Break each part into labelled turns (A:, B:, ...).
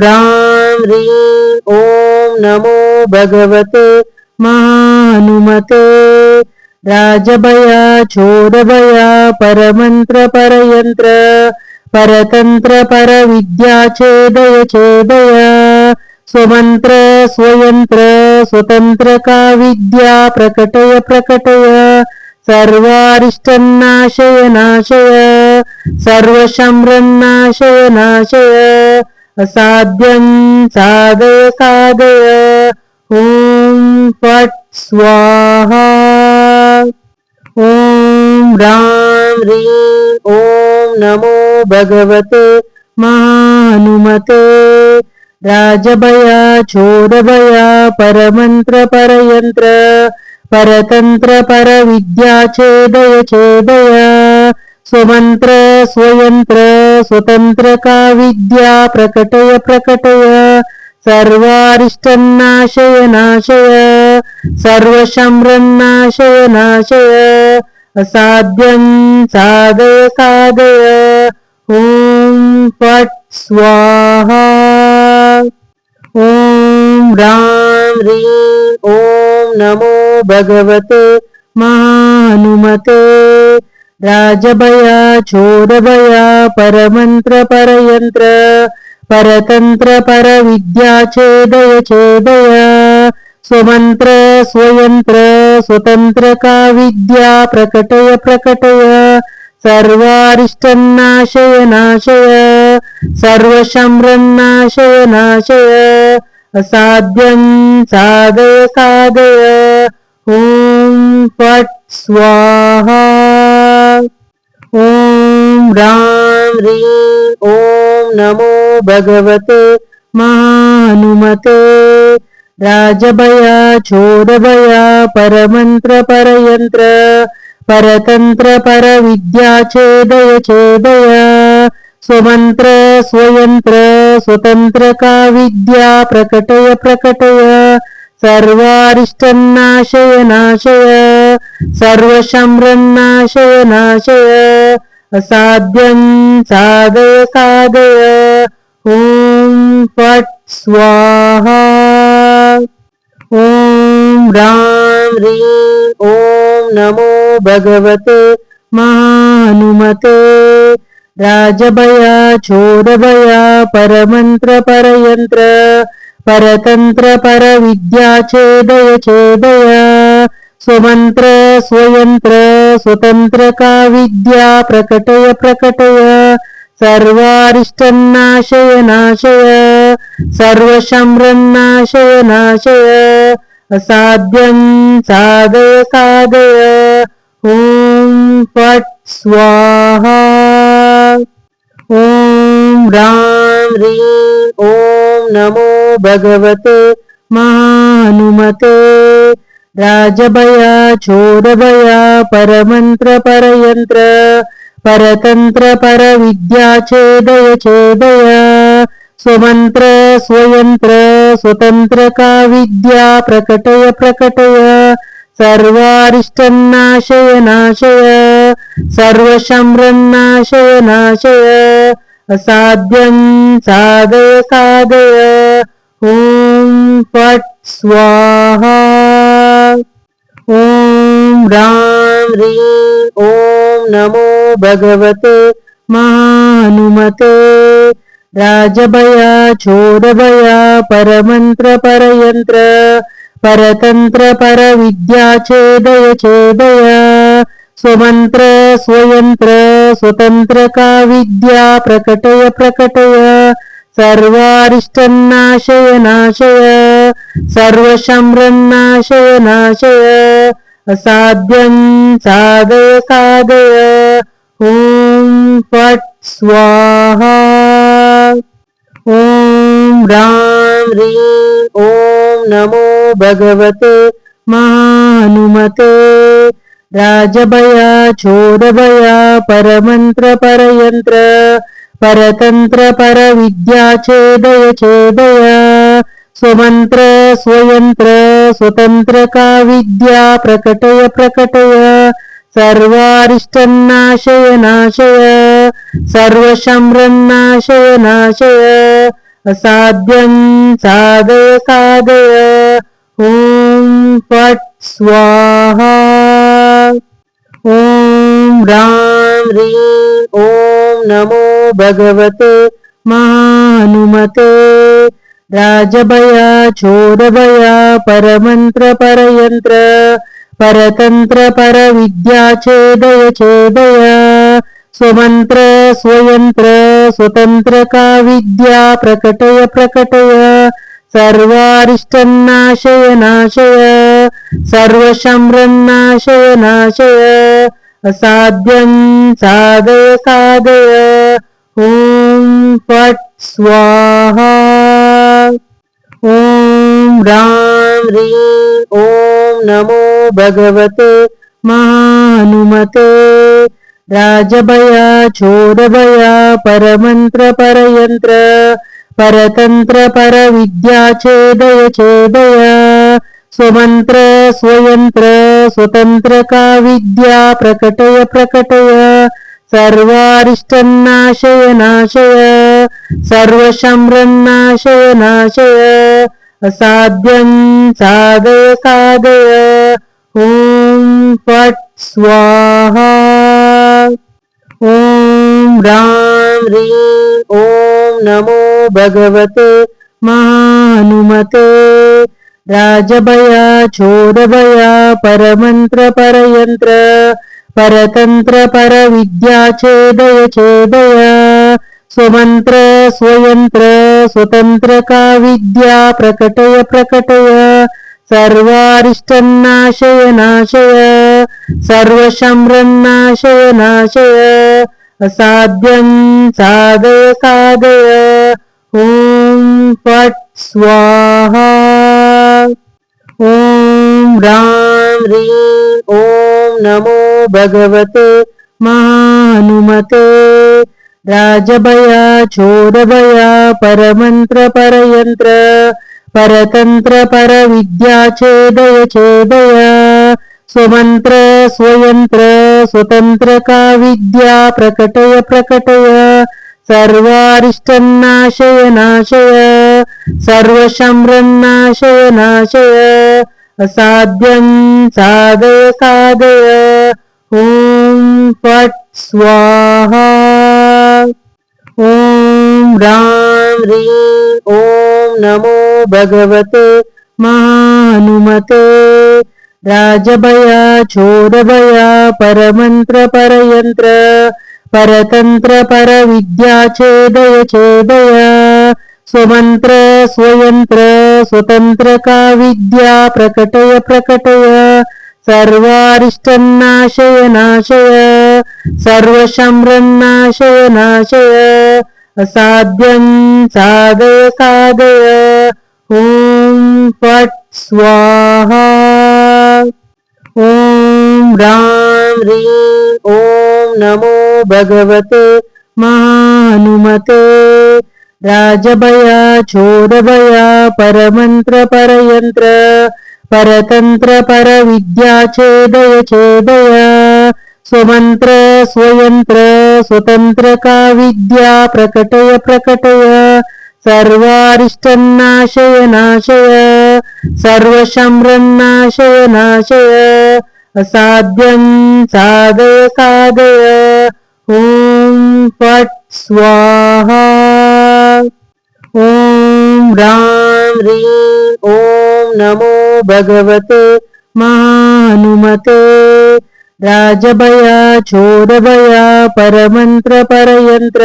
A: रां ह्रीं ॐ नमो भगवते महाहनुमते राजभया चोरभया परमंत्र परयंत्र परतंत्र परविद्याचेदय चेदय स्वमंत्र स्वयंत्र स्वतंत्र का विद्या प्रकटय प्रकटय सर्वारिष्टन्नाशय नाशय सर्वशम्रन्नाशय नाशय असाध्यं साधय साधय ॐ फट् स्वाहा ॐ रां ह्रीं ॐ नमो भगवते महाहनुमते राजभया चोरभया परमंत्र परयंत्र परतंत्र परविद्याचेदय चेदय स्वमंत्र स्वयंत्र स्वतंत्र का विद्या प्रकटय प्रकटय सर्वारिष्टन्नाशय नाशय सर्वशम्रन्नाशय नाशय असाध्यं साधय साधय ॐ फट् स्वाहा ॐ रां ह्रीं ॐ नमो भगवते महाहनुमते राजभया चोरभया परमंत्र परयंत्र परतंत्र परविद्याचेदय चेदय स्वमंत्र स्वयंत्र स्वतंत्र का विद्या प्रकटय प्रकटय सर्वारिष्टन्नाशय नाशय सर्वशम्रन्नाशय नाशय असाध्यं साधय साधय ॐ फट् स्वाहा ॐ रां ह्रीं ॐ नमो भगवते महाहनुमते राजभया चोरभया परमंत्र परयंत्र परतंत्र परविद्याचेदय चेदय स्वमंत्र स्वयंत्र स्वतंत्र का विद्या प्रकटय प्रकटय सर्वारिष्टन्नाशय नाशय सर्वशम्रन्नाशय नाशय असाध्यं साधय साधय ॐ फट् स्वाहा ॐ रां ह्रीं ॐ नमो भगवते महाहनुमते राजभया चोरभया परमंत्र परयंत्र परतंत्र परविद्याचेदय चेदय स्वमंत्र स्वयंत्र स्वतंत्र का विद्या प्रकटय प्रकटय सर्वारिष्टन्नाशय नाशय सर्वशम्रन्नाशय नाशय असाध्यं साधय साधय ॐ फट् स्वाहा ॐ रां ह्रीं ॐ नमो भगवते महाहनुमते राजभया चोरभया परमंत्र परयंत्र परतंत्र परविद्याचेदय चेदय स्वमंत्र स्वयंत्र स्वतंत्र का विद्या प्रकटय प्रकटय सर्वारिष्टन्नाशय नाशय सर्वशम्रन्नाशय नाशय असाध्यं साधय साधय ॐ फट् स्वाहा ॐ रां ह्रीं ॐ नमो भगवते महाहनुमते राजभया चोरभया परमंत्र परयंत्र परतंत्र परविद्याचेदय चेदय स्वमंत्र स्वयंत्र स्वतंत्र का विद्या प्रकटय प्रकटय सर्वारिष्टन्नाशय नाशय सर्वशम्रन्नाशय नाशय असाध्यं साधय साधय ॐ फट् स्वाहा ॐ रां ह्रीं ॐ नमो भगवते महाहनुमते राजभया चोरभया परमंत्र परयंत्र परतंत्र परविद्याचेदय चेदय स्वमंत्र स्वयंत्र स्वतंत्र का विद्या प्रकटय प्रकटय सर्वारिष्टन्नाशय नाशय सर्वशम्रन्नाशय नाशय असाध्यं साधय साधय। ॐ फट् स्वाहा। ॐ ह्रां ह्रीं ॐ नमो भगवते महाहनुमते राजभया चोरभया परमन्त्र परयन्त्र परतन्त्र परविद्या छेदय छेदय स्वमन्त्र स्वयंत्र स्वतंत्र का विद्या प्रकटय प्रकटय सर्वारिष्टन्नाशय नाशय सर्वशम्रन्नाशय नाशय असाध्यं साधय साधय। ॐ फट् स्वाहा। ॐ ह्रां ह्रीं ॐ नमो भगवते महाहनुमते राजभया चोरभया परमन्त्र परयन्त्र परतन्त्र परविद्या छेदय छेदय स्वमन्त्र स्वयंत्र स्वतंत्र का विद्या प्रकटय प्रकटय सर्वारिष्टन्नाशय नाशय सर्वशम्रन्नाशय नाशय असाध्यं साधय साधय। ॐ फट् स्वाहा। ॐ ह्रां ह्रीं ॐ नमो भगवते महाहनुमते राजभया चोरभया परमन्त्र परयन्त्र परतन्त्र परविद्या छेदय छेदय स्वमन्त्र स्वयंत्र स्वतंत्र का विद्या प्रकटय प्रकटय सर्वारिष्टन्नाशय नाशय सर्वशम्रन्नाशय नाशय असाध्यं साधय साधय। ॐ फट् स्वाहा। ॐ ह्रां ह्रीं ॐ नमो भगवते महाहनुमते राजभया चोरभया परमन्त्र परयन्त्र परतन्त्र परविद्या छेदय छेदय स्वमन्त्र स्वयंत्र स्वतंत्र का विद्या प्रकटय प्रकटय सर्वारिष्टन्नाशय नाशय सर्वशम्रन्नाशय नाशय असाध्यं साधय साधय। ॐ फट् स्वाहा। ॐ ह्रां ह्रीं ॐ नमो भगवते महाहनुमते राजभया चोरभया परमन्त्र परयन्त्र परतन्त्र परविद्या छेदय छेदय स्वमन्त्र स्वयंत्र स्वतंत्र का विद्या प्रकटय प्रकटय सर्वारिष्टन्नाशय नाशय सर्वशम्रन्नाशय नाशय असाध्यं साधय साधय। ॐ फट् स्वाहा। ॐ ह्रां ह्रीं ॐ नमो भगवते महाहनुमते राजभया चोरभया परमन्त्र परयन्त्र परतन्त्र परविद्या छेदय छेदय स्वमन्त्र स्वयंत्र स्वतंत्र का विद्या प्रकटय प्रकटय सर्वारिष्टन्नाशय नाशय सर्वशम्रन्नाशय नाशय असाध्यं साधय साधय। ॐ फट् स्वाहा। ॐ ह्रां ह्रीं ॐ नमो भगवते महाहनुमते राजभया चोरभया परमन्त्र परयन्त्र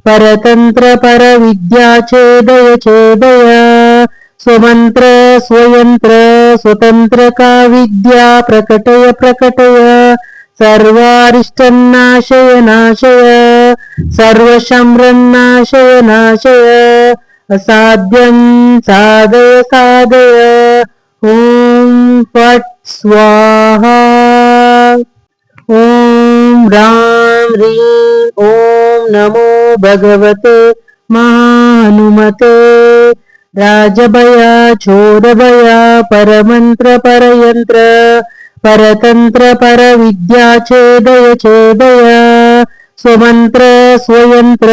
A: परतन्त्र परविद्या छेदय छेदय स्वमन्त्र स्वयंत्र स्वतंत्र का विद्या प्रकटय प्रकटय सर्वारिष्टन्नाशय नाशय सर्वशम्रन्नाशय नाशय असाध्यं साधय साधय। ॐ फट् स्वाहा। ॐ ह्रां ह्रीं ॐ नमो भगवते महाहनुमते राजभया चोरभया परमन्त्र परयन्त्र परतन्त्र परविद्या छेदय छेदय स्वमंत्र स्वयंत्र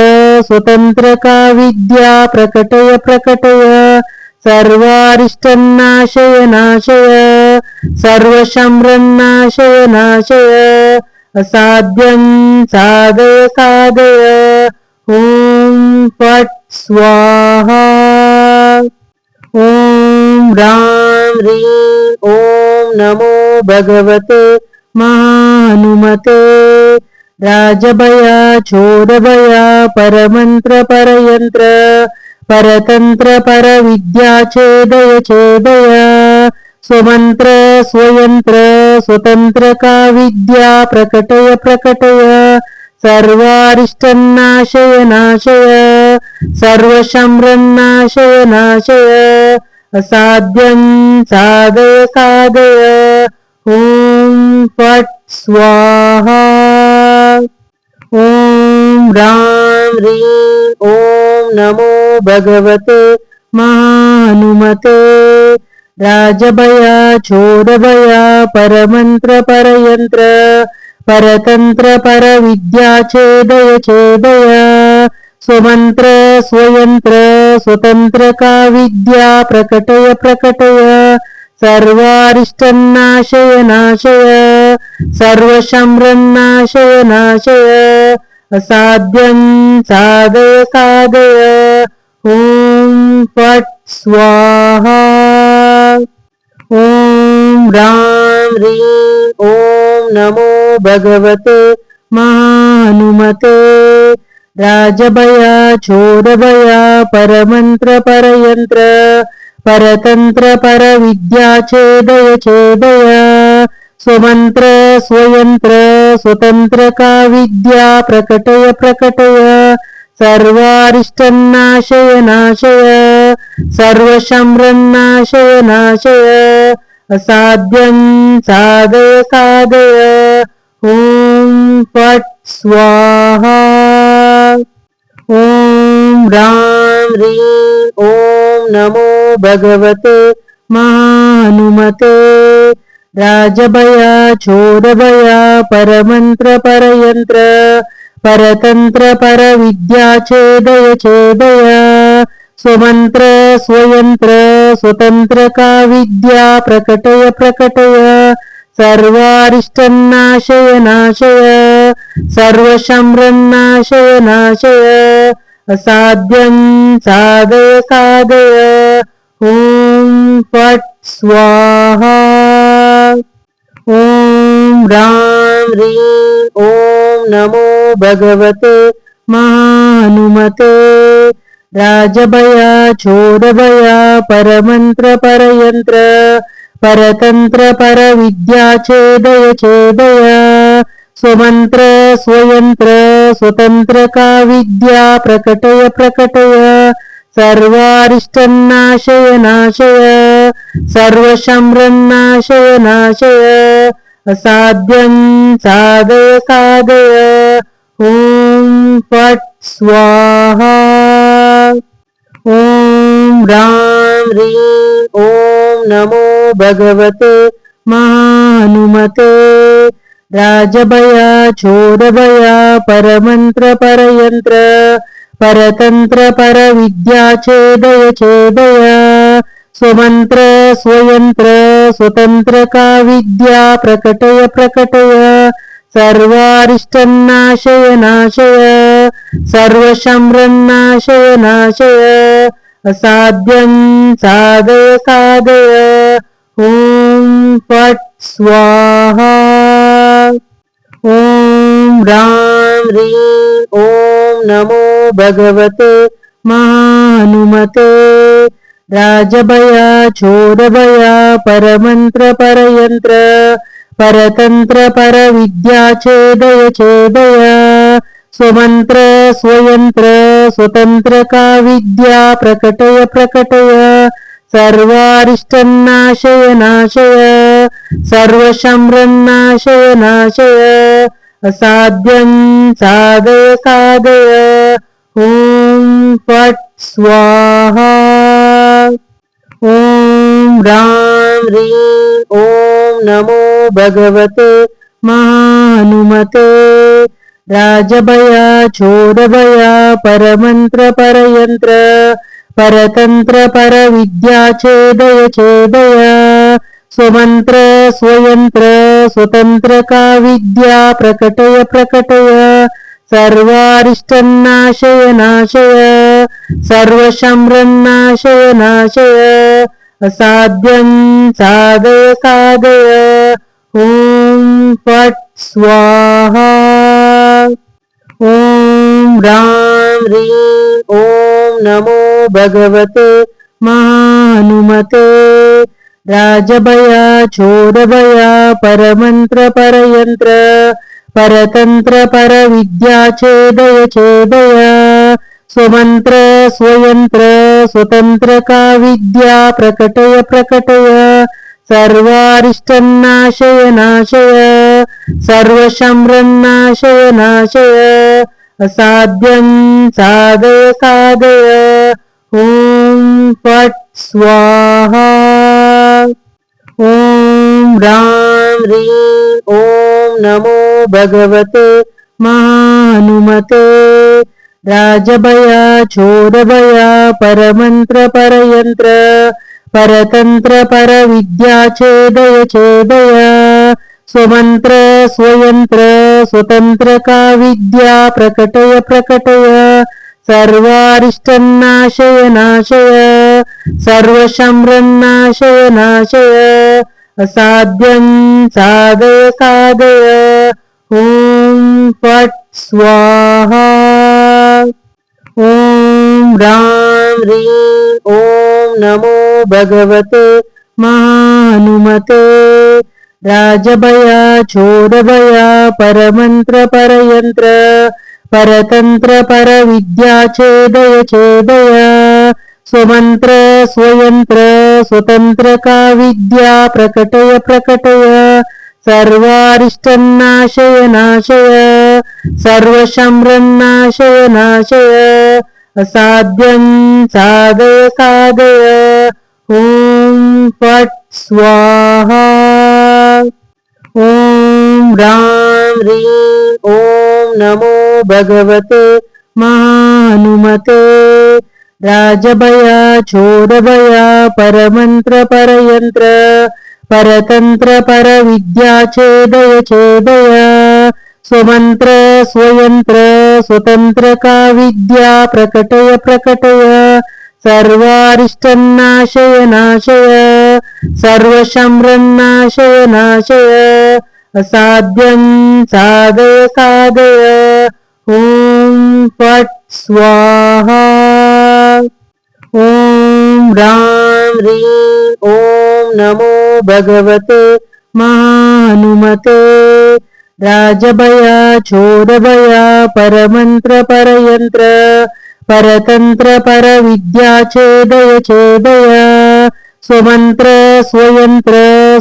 A: स्वतंत्र का विद्या प्रकटय प्रकटय सर्वारिष्टन्नाशय नाशय सर्वशम्रन्नाशय नाशय असाध्यं साधय साधय ॐ फट् स्वाहा ॐ ह्रां ह्रीं ॐ नमो भगवते महाहनुमते राजभया चोरभया परमंत्र परयंत्र परतंत्र परविद्या छेदय छेदय स्वमंत्र स्वयंत्र स्वतंत्र का विद्या प्रकटय प्रकटय सर्वारिष्टन्नाशय नाशय सर्वशम्रन्नाशय नाशय असाध्यं साधय साधय ॐ फट् स्वाहा ॐ ह्रां ह्रीं ॐ नमो भगवते महाहनुमते राजभया चोरभया परमंत्र परयंत्र परतंत्र परविद्या छेदय छेदय स्वमंत्र स्वयंत्र स्वतंत्र का विद्या प्रकटय प्रकटय सर्वारिष्टन्नाशय नाशय सर्वशम्रन्नाशय नाशय असाध्यं साधय साधय ॐ फट् स्वाहा ॐ ह्रां ह्रीं ॐ नमो भगवते महाहनुमते राजभया चोरभया परमंत्र परयंत्र परतंत्र परविद्या छेदय छेदय स्वमंत्र स्वयंत्र स्वतंत्र का विद्या प्रकटय प्रकटय सर्वारिष्टन्नाशय नाशय सर्वशम्रन्नाशय नाशय असाध्यं साधय साधय ॐ फट् स्वाहा ॐ ह्रां ह्रीं ॐ नमो भगवते महाहनुमते राजभया चोरभया परमंत्र परयंत्र परतंत्र परविद्या छेदय छेदय स्वमंत्र स्वयंत्र स्वतंत्र का विद्या प्रकटय प्रकटय सर्वारिष्टन्नाशय नाशय सर्वशम्रन्नाशय नाशय असाध्यं साधय साधय ॐ फट् स्वाहा ॐ ह्रां ह्रीं ॐ नमो भगवते महाहनुमते राजभया चोरभया परमंत्र परयंत्र परतंत्र परविद्या छेदय छेदय स्वमंत्र स्वयंत्र स्वतंत्र का विद्या प्रकटय प्रकटय सर्वारिष्टन्नाशय नाशय सर्वशम्रन्नाशय नाशय असाध्यं साधय साधय ॐ फट् स्वाहा ॐ ह्रां ह्रीं ॐ नमो भगवते महाहनुमते राजभया चोरभया परमंत्र परयंत्र परतंत्र परविद्या छेदय छेदय स्वमंत्र स्वयंत्र स्वतंत्र का विद्या प्रकटय प्रकटय सर्वारिष्टन्नाशय नाशय सर्वशम्रन्नाशय नाशय असाध्यं साधय साधय ॐ फट् स्वाहा ॐ ह्रां ह्रीं ॐ नमो भगवते महाहनुमते राजभया चोरभया परमंत्र परयंत्र परतंत्र परविद्या छेदय छेदय स्वमंत्र स्वयंत्र स्वतंत्र का विद्या प्रकटय प्रकटय सर्वारिष्टन्नाशय नाशय सर्वशम्रन्नाशय नाशय असाध्यं साधय साधय ॐ फट् स्वाहा ॐ ह्रां ह्रीं ॐ नमो भगवते महाहनुमते राजभय चोरभय परमंत्र परयंत्र परतंत्र परविद्या छेदय छेदय स्वमंत्र स्वयंत्र स्वतंत्र का विद्या प्रकटय प्रकटय सर्वारिष्टन्नाशय नाशय सर्वशम्रन्नाशय नाशय असाध्यं साधय साधय ॐ फट् स्वाहा ॐ ह्रां ह्रीं ॐ नमो भगवते महाहनुमते राजभय चोरभय परमंत्र परयंत्र परतंत्र परविद्या छेदय छेदय स्वमंत्र स्वयंत्र स्वतंत्र का विद्या प्रकटय प्रकटय सर्वारिष्टन्नाशय नाशय सर्वशम्रन्नाशय नाशय असाध्यं साधय साधय ॐ फट् स्वाहा ॐ ह्रां ह्रीं ॐ नमो भगवते महाहनुमते राजभय चोरभय परमंत्र परयंत्र परतंत्र परविद्या छेदय छेदय स्वमंत्र स्वयंत्र स्वतंत्र का विद्या प्रकटय प्रकटय सर्वारिष्टन्नाशय नाशय सर्वशम्रन्नाशय नाशय असाध्यं साधय साधय ॐ फट् स्वाहा ॐ ह्रां ह्रीं ॐ नमो भगवते महाहनुमते राजभय चोरभय परमंत्र परयंत्र परतंत्र परविद्या छेदय छेदय स्वमंत्र स्वयंत्र स्वतंत्र का विद्या प्रकटय प्रकटय सर्वारिष्टन्नाशय नाशय सर्वशम्रन्नाशय नाशय असाध्यं साधय साधय ॐ फट् स्वाहा ॐ ह्रां ह्रीं ॐ नमो भगवते महाहनुमते राजभय चोरभय परमंत्र परयंत्र परतंत्र परविद्या छेदय छेदय स्वमंत्र स्वयंत्र स्वतंत्र का विद्या प्रकटय प्रकटय सर्वारिष्टन्नाशय नाशय सर्वशम्रन्नाशय नाशय असाध्यं साधय साधय ॐ फट् स्वाहा ॐ ह्रां ह्रीं ॐ नमो भगवते महाहनुमते राजभय चोरभय परमंत्र परयंत्र परतंत्र परविद्या छेदय छेदय स्वमंत्र स्वयंत्र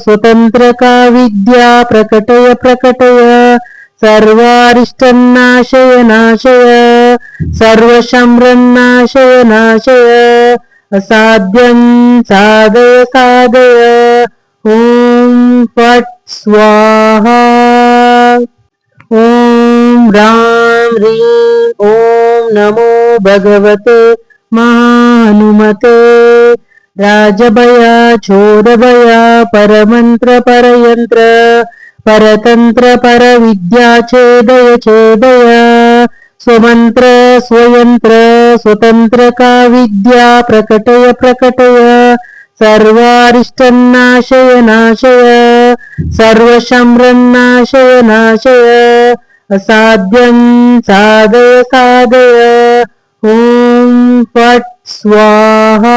A: स्वतंत्र का विद्या प्रकटय प्रकटय सर्वारिष्टन्नाशय नाशय सर्वशम्रन्नाशय नाशय असाध्यं साधय साधय ॐ फट् स्वाहा ॐ ह्रां ह्रीं ॐ नमो भगवते महाहनुमते राजभय चोरभय परमंत्र परयंत्र परतंत्र परविद्या छेदय छेदय स्वमंत्र स्वयंत्र स्वतंत्र का विद्या प्रकटय प्रकटय सर्वारिष्टन्नाशय नाशय सर्वशम्रन्नाशय नाशय असाध्यं साधय साधय ॐ फट् स्वाहा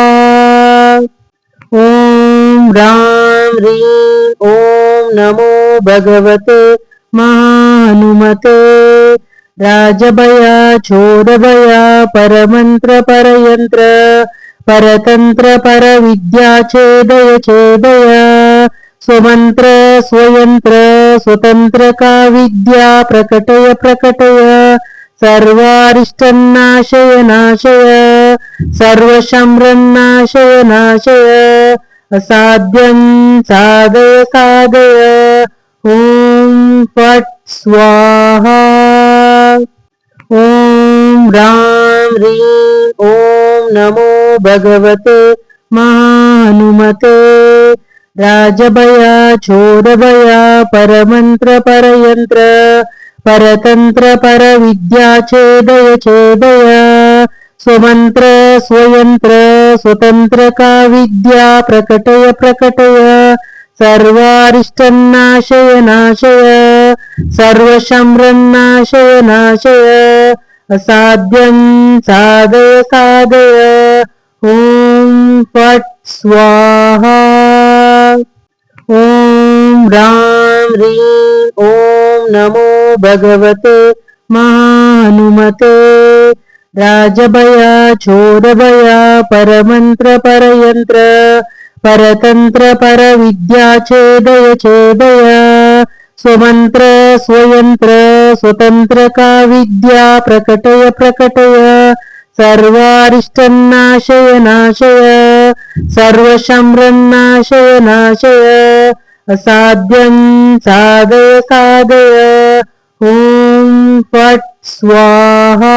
A: ॐ ह्रां ह्रीं ॐ नमो भगवते महाहनुमते राजभय चोरभय परमंत्र परयंत्र परतंत्र परविद्या छेदय छेदय स्वमंत्र स्वयंत्र स्वतंत्र का विद्या प्रकटय प्रकटय सर्वारिष्टन्नाशय नाशय सर्वशम्रन्नाशय नाशय असाध्यं साधय साधय ॐ फट् स्वाहा ॐ ह्रां ह्रीं ॐ नमो भगवते महाहनुमते राजभया चोरभया परमन्त्र परयन्त्र परतन्त्र परविद्या छेदय छेदय स्वमन्त्र स्वयंत्र स्वतंत्र का विद्या प्रकटय प्रकटय सर्वारिष्टन्नाशय नाशय सर्वशम्रन्नाशय नाशय असाध्यं साधय साधय ॐ फट् स्वाहा ॐ ह्रां ह्रीं ॐ नमो भगवते महाहनुमते राजभया चोरभया परमन्त्र परयन्त्र परतन्त्र परविद्या छेदय छेदय स्वमन्त्र स्वयंत्र स्वतंत्र का विद्या प्रकटय प्रकटय सर्वारिष्टन्नाशय नाशय सर्वशम्रन्नाशय नाशय असाध्यं साधय साधय ॐ फट् स्वाहा